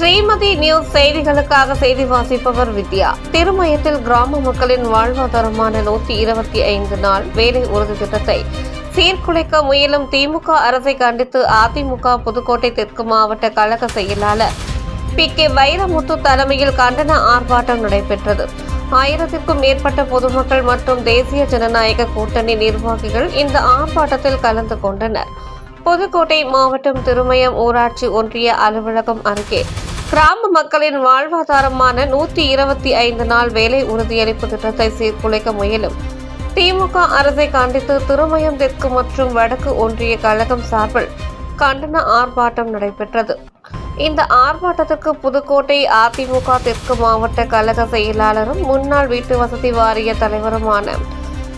Srimathi news செய்திகளுக்காக செய்தி வாசிப்பவர் வித்யா. திருமயத்தில் கிராம மக்களின் வாழ்வாதாரமான 125 நாள் வேலை உறுதி திட்டத்தை சீர்குலைக்க முயலும் திமுக அரசை கண்டித்து அதிமுக புதுக்கோட்டை தெற்கு மாவட்ட கழக செயலாளர் PK வைரமுத்து தலைமையில் கண்டன ஆர்ப்பாட்டம் நடைபெற்றது. 1000க்கும் மேற்பட்ட பொதுமக்கள் மற்றும் தேசிய ஜனநாயக கூட்டணி நிர்வாகிகள் இந்த ஆர்ப்பாட்டத்தில் கலந்து கொண்டனர். புதுக்கோட்டை மாவட்டம் திருமயம் ஊராட்சி ஒன்றிய அலுவலகம் அருகே கிராம மக்களின் வாழ்வாதாரமான 125 நாள் வேலை உறுதியளிப்பு திட்டத்தை சீர்குலைக்க முயலும் திமுக அரசை கண்டித்து திருமயம் தெற்கு மற்றும் வடக்கு ஒன்றிய கழகம் சார்பில் கண்டன ஆர்ப்பாட்டம் நடைபெற்றது. இந்த ஆர்ப்பாட்டத்திற்கு புதுக்கோட்டை அதிமுக தெற்கு மாவட்ட கழக செயலாளரும் முன்னாள் வீட்டு வசதி வாரிய தலைவருமான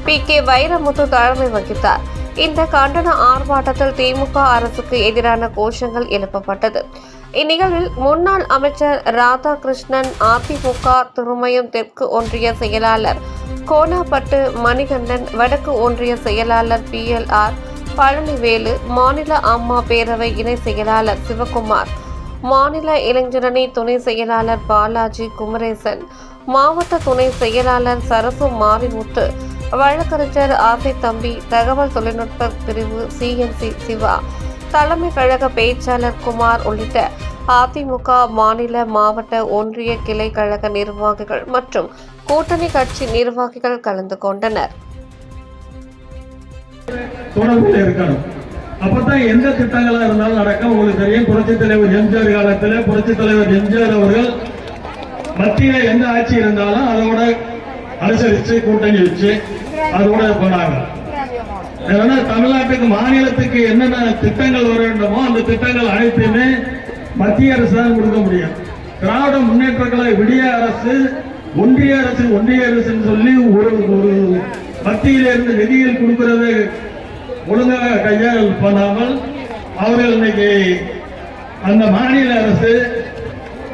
PK வைரமுத்து தலைமை வகித்தார். இந்த கண்டன ஆர்ப்பாட்டத்தில் திமுக அரசுக்கு எதிரான கோஷங்கள் எழுப்பப்பட்டது. இந்நிகழ்வில் முன்னாள் அமைச்சர் ராதாகிருஷ்ணன், அதிமுக திருமயம் தெற்கு ஒன்றிய செயலாளர் கோனாப்பட்டு மணிகண்டன், வடக்கு ஒன்றிய செயலாளர் PLR பழனிவேலு, மாநில அம்மா பேரவை இணை செயலாளர் சிவகுமார், மாநில இளைஞரணி துணை செயலாளர் பாலாஜி குமரேசன், மாவட்ட துணை செயலாளர் சரசு மாரிமுத்து, வழக்கறிஞர் ஆசை தம்பி, தகவல் தொழில்நுட்ப பிரிவு CNC சிவா, தலைமை கழக பேச்சாளர் குமார் உள்ளிட்ட அதிமுக மாநில, மாவட்ட, ஒன்றிய கிளை கழக நிர்வாகிகள் மற்றும் கூட்டணி கட்சி நிர்வாகிகள் கலந்து கொண்டனர். அப்பதான் எந்த திட்டங்களா இருந்தாலும் நடக்கும். உங்களுக்கு தெரியும், புரட்சித் தலைவர் எம்ஜிஆர் காலத்தில் புரட்சித் தலைவர் எம்ஜிஆர் அவர்கள் மத்தியில எந்த ஆட்சி இருந்தாலும் அதோட அனுசரிச்சு கூட்டணி வச்சு அதோட போனாங்க. தமிழ்நாட்டுக்கு மாநிலத்துக்கு என்னென்ன திட்டங்கள் வர வேண்டுமோ அந்த திட்டங்கள் அனைத்துமே மத்திய அரசு தான் கொடுக்க முடியும். திராவிட முன்னேற்ற கழக விடிய அரசு ஒன்றிய அரசு சொல்லி ஒரு மத்தியிலிருந்து நிதியில் கொடுக்கிறது ஒழுங்காக கையால் பண்ணாமல் அவர்கள் இன்னைக்கு அந்த மாநில அரசு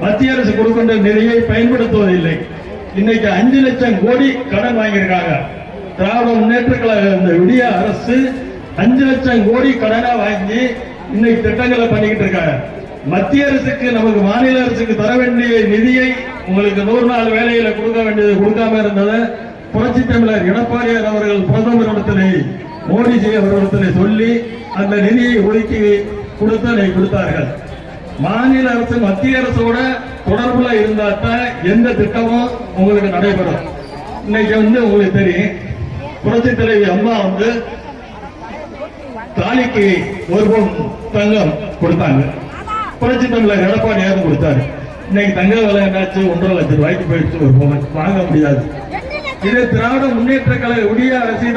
மத்திய அரசு கொடுக்கின்ற நிதியை பயன்படுத்துவதில்லை. இன்னைக்கு 5 லட்சம் கோடி கடன் வாங்கியிருக்காங்க. திராவிட முன்னேற்ற கழக இந்த விடிய அரசு 5 லட்சம் கோடி கடனா வாங்கி இன்னைக்கு திட்டங்களை பண்ணிக்கிட்டு இருக்காங்க. மத்திய அரசுக்கு நமக்கு மாநில அரசுக்கு தர வேண்டிய நிதியை உங்களுக்கு 100 நாள் வேலையில கொடுக்க வேண்டியது கொடுக்காம இருந்ததை புரட்சி தமிழர் எடப்பாடியார் அவர்கள் பிரதமரிடத்திலே மோடிஜி அவர்களிடத்திலே சொல்லி அந்த நிதியை ஒதுக்கி கொடுத்தார்கள். மாநில அரசு மத்திய அரசோட தொடர்புல இருந்தாத்தான் எந்த திட்டமும் உங்களுக்கு நடைபெறும். இன்னைக்கு உங்களுக்கு தெரியும், புரட்சி தலைவி அம்மா தாலிக்கு 1 பவுன் தங்கம் கொடுத்தாங்க. புரட்சி தமிழர் எடப்பாடியார் கொடுத்தாரு. இன்னைக்கு தங்க விலை என்னாச்சு? 1.5 லட்சம் ரூபாய்க்கு போயிடுச்சு. 1 பவுன் வாங்க முடியாது. இது திராவிட முன்னேற்ற கழக விடிய அரசு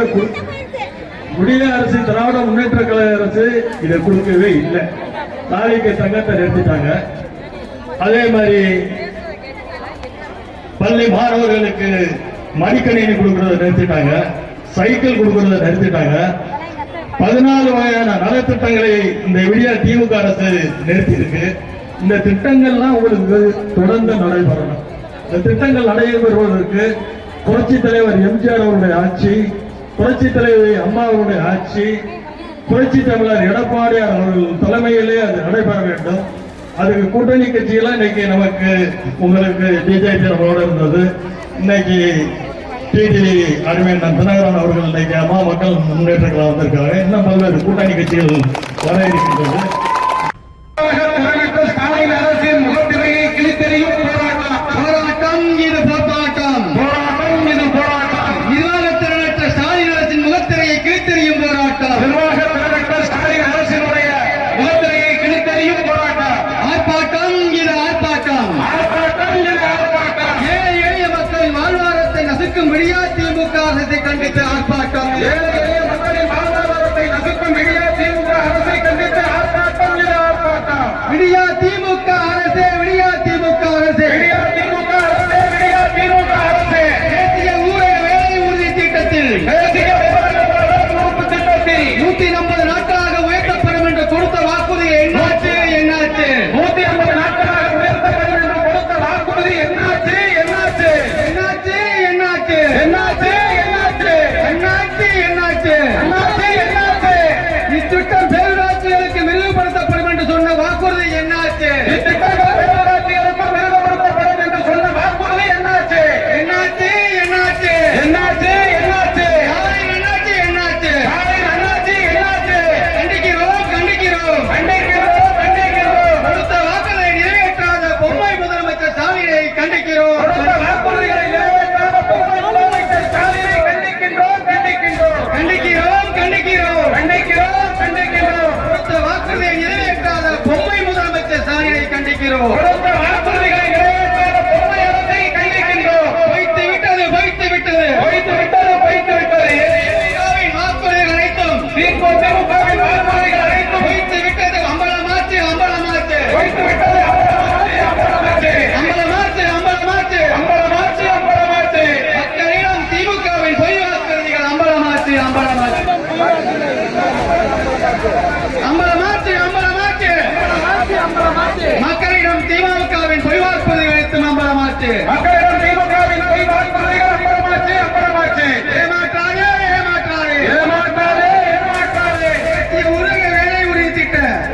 திராவிட முன்னேற்ற கழக அரசு இதை கொடுக்கவே இல்லை. தாலிக்கு தங்கத்தை நிறுத்திட்டாங்க. அதே மாதிரி பள்ளி மாணவர்களுக்கு மடிக்கணினி கொடுக்கறத நிறுத்திட்டாங்க. சைக்கிள் கொடுக்கறத நிறுத்திட்டாங்க. 14 வகையான நலத்திட்டங்களை இந்த விடிய திமுக அரசு நிறுத்தி இருக்கு. இந்த திட்டங்கள்லாம் உங்களுக்கு தொடர்ந்து நடைபெறணும். இந்த திட்டங்கள் நடைபெறுவதற்கு புரட்சி தலைவர் எம்ஜிஆர் அவருடைய ஆட்சி, புரட்சி தலைவி அம்மா அவருடைய ஆட்சி, புரட்சி தமிழர் எடப்பாடியார் அவர்கள் தலைமையிலே அது நடைபெற வேண்டும். அதுக்கு கூட்டணி கட்சியெல்லாம் இன்னைக்கு நமக்கு உங்களுக்கு பிஜேபி நம்மளோட இருந்தது. இன்னைக்கு டிடிவி அருமையண்ணன் தினகரன் அவர்கள் இன்னைக்கு அம்மா மக்கள் முன்னேற்ற கழகம் வந்திருக்காங்க. இன்னும் பல்வேறு கூட்டணி கட்சிகள் வர இருக்கின்றது. விடியா திமுக அரசை கண்டித்து ஆர்ப்பாட்டம். விடியா திமுக அரசே, விடியா திமுக அரசே, தேசிய ஊரக வேலை உறுதி திட்டத்தில் 150 நாட்களாக உயர்த்தப்படும் என்று கொடுத்த வாக்குறுதி என்னாச்சு? 150 நாட்களாக உயர்த்தப்படும் என்று கொடுத்த வாக்குறுதி என்னாச்சு? என்னாச்சு? அம்பலமாச்சு மக்களிடம் திமுகவின் பொய் வாக்குறுதி வைத்து அம்பலமாச்சு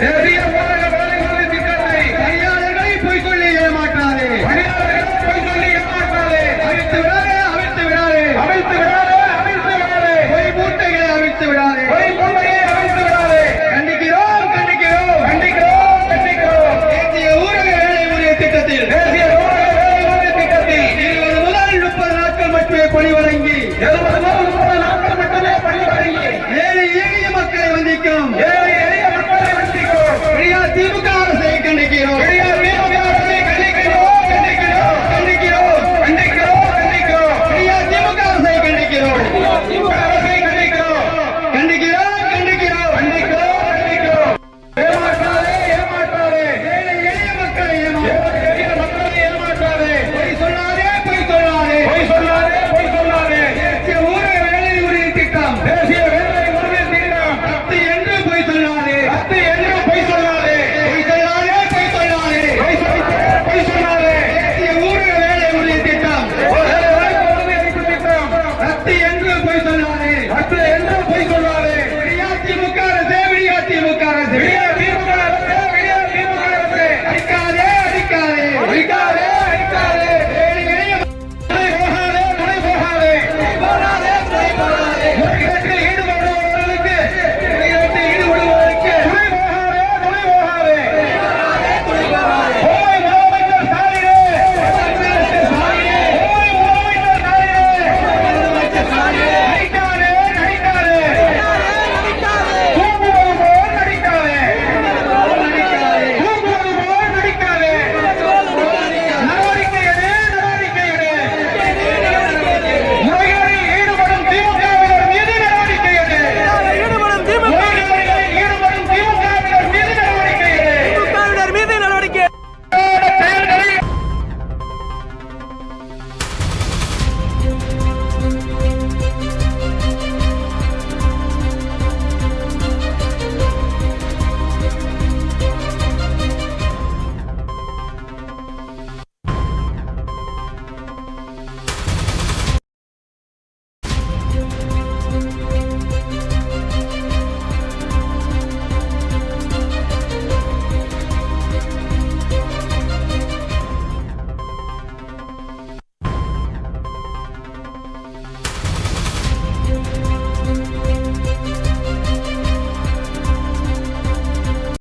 தேசிய ஊரக வேலை உறுதி திட்டத்தை பணியாளர்களை பொய் சொல்லி ஏமாற்றாதே அவிழ்த்து விடாதே பொய் மூட்டைகளை அவிழ்த்து விடாதே கண்டிக்கிறோம் தேசிய ஊரக வேலை உறுதி திட்டத்தில் 20 முதல் 30 நாட்கள் மட்டுமே பணி வழங்கி ஏழை எளிய மக்களை வந்திக்கும் திமுக அரசை கண்டிக்கிறோம் என்று போய் சொன்னார்